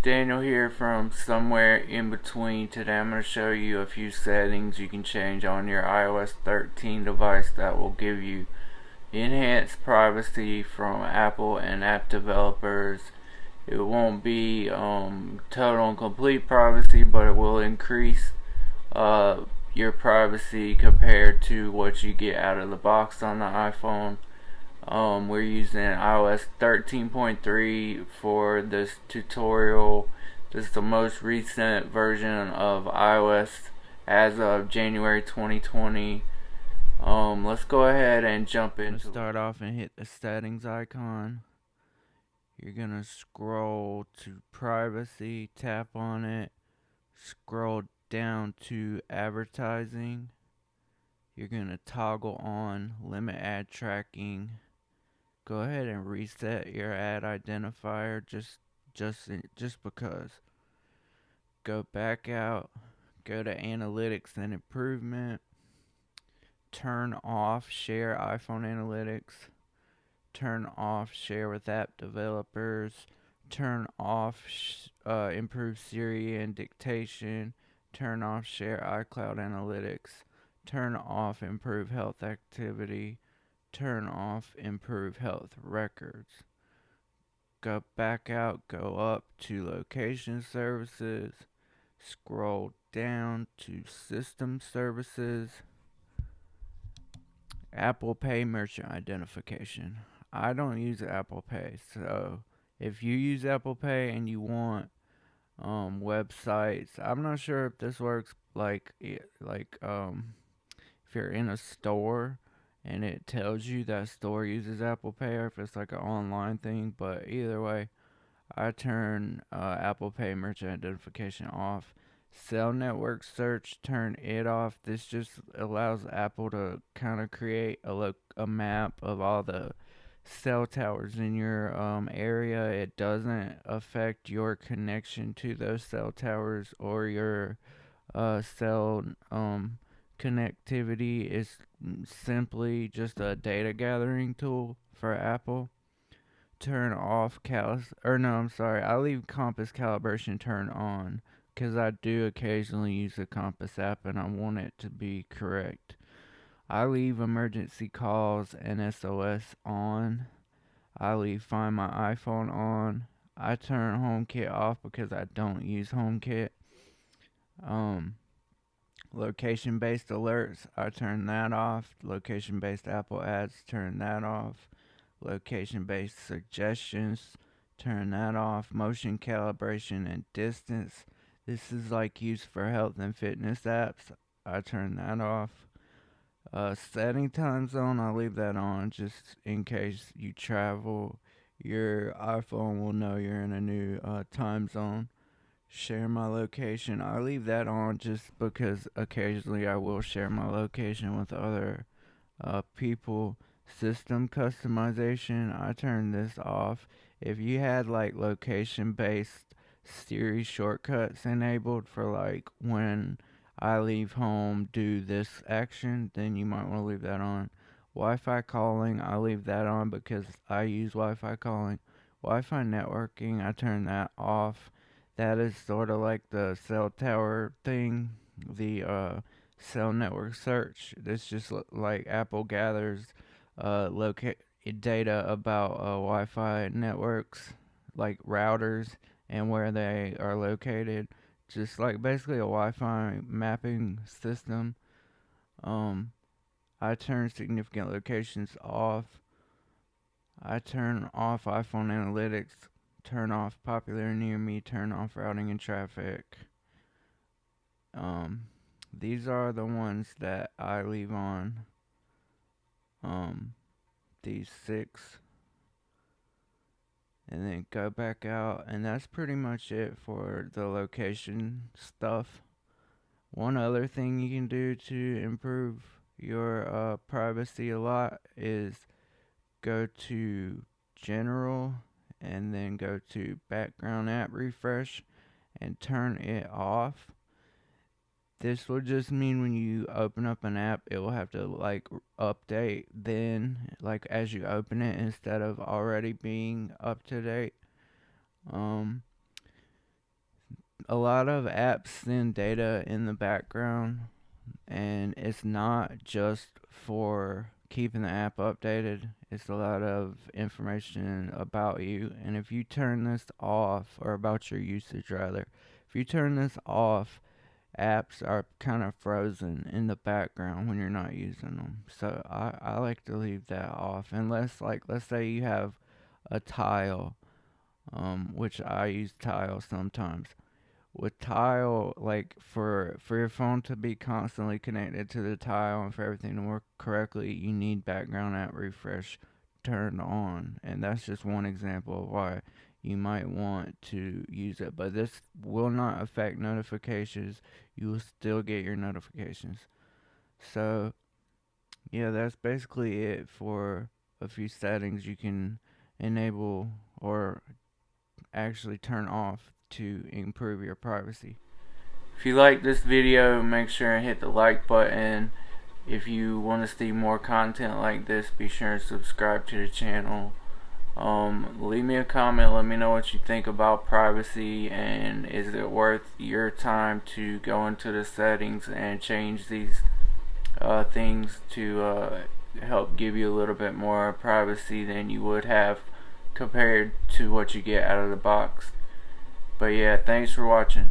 Daniel here from somewhere in between. Today I'm going to show you a few settings you can change on your iOS 13 device that will give you enhanced privacy from Apple and app developers. It won't be total and complete privacy, but it will increase your privacy compared to what you get out of the box on the iPhone. We're using iOS 13.3 for this tutorial. This is the most recent version of iOS as of January 2020. Let's go ahead and jump into it. Start off and hit the settings icon. You're gonna scroll to privacy, tap on it, scroll down to advertising. You're gonna toggle on limit ad tracking. Go ahead and reset your ad identifier just because. Go back out, go to analytics and improvement, turn off share iPhone analytics, turn off share with app developers, turn off improve Siri and dictation, turn off share iCloud analytics, turn off improve health activity, turn off improve health records. Go back out, go up to location services, scroll down to system services, Apple Pay merchant identification. I don't use Apple Pay, so if you use Apple Pay and you want websites, I'm not sure if this works if you're in a store and it tells you that store uses Apple Pay, or if it's like an online thing. But either way, I turn Apple Pay merchant identification off. Cell network search, turn it off. This just allows Apple to kind of create a map of all the cell towers in your area. It doesn't affect your connection to those cell towers or your cell connectivity. Is simply just a data gathering tool for Apple. Turn off I leave compass calibration turned on because I do occasionally use the compass app and I want it to be correct. I leave emergency calls and SOS on. I leave Find My iPhone on. I turn HomeKit off because I don't use HomeKit. Location-based alerts, I turn that off. Location-based Apple ads, turn that off. Location-based suggestions, turn that off. Motion calibration and distance, this is like used for health and fitness apps. I turn that off. Setting time zone, I leave that on just in case you travel. Your iPhone will know you're in a new time zone. Share my location, I leave that on just because occasionally I will share my location with other people. System customization, I turn this off. If you had like location based Siri shortcuts enabled for like when I leave home, do this action, then you might want to leave that on. Wi-Fi calling, I leave that on because I use Wi-Fi calling. Wi-Fi networking, I turn that off. That is sort of like the cell tower thing, the cell network search. This just like Apple gathers locate data about Wi-Fi networks, like routers and where they are located. Just like basically a Wi-Fi mapping system. Um, I turn significant locations off. I turn off iPhone analytics, turn off popular near me, turn off routing and traffic. Um, these are the ones that I leave on. These 6. And then go back out, and that's pretty much it for the location stuff. One other thing you can do to improve your privacy a lot is go to general and then go to background app refresh and turn it off. This will just mean when you open up an app, it will have to like update then, like as you open it, instead of already being up to date. Um, a lot of apps send data in the background, and it's not just for keeping the app updated. It's a lot of information about you, and if you turn this off, or about your usage rather, if you turn this off, apps are kind of frozen in the background when you're not using them. So I like to leave that off, unless, like, let's say you have a tile, which I use tile sometimes. With tile, like, for your phone to be constantly connected to the tile and for everything to work correctly, you need background app refresh turned on, and that's just one example of why you might want to use it. But this will not affect notifications. You will still get your notifications. So yeah, that's basically it for a few settings you can enable or actually turn off to improve your privacy. If you like this video, make sure and hit the like button. If you want to see more content like this, be sure and subscribe to the channel. Leave me a comment, let me know what you think about privacy, and is it worth your time to go into the settings and change these things to help give you a little bit more privacy than you would have compared to what you get out of the box. But yeah, thanks for watching.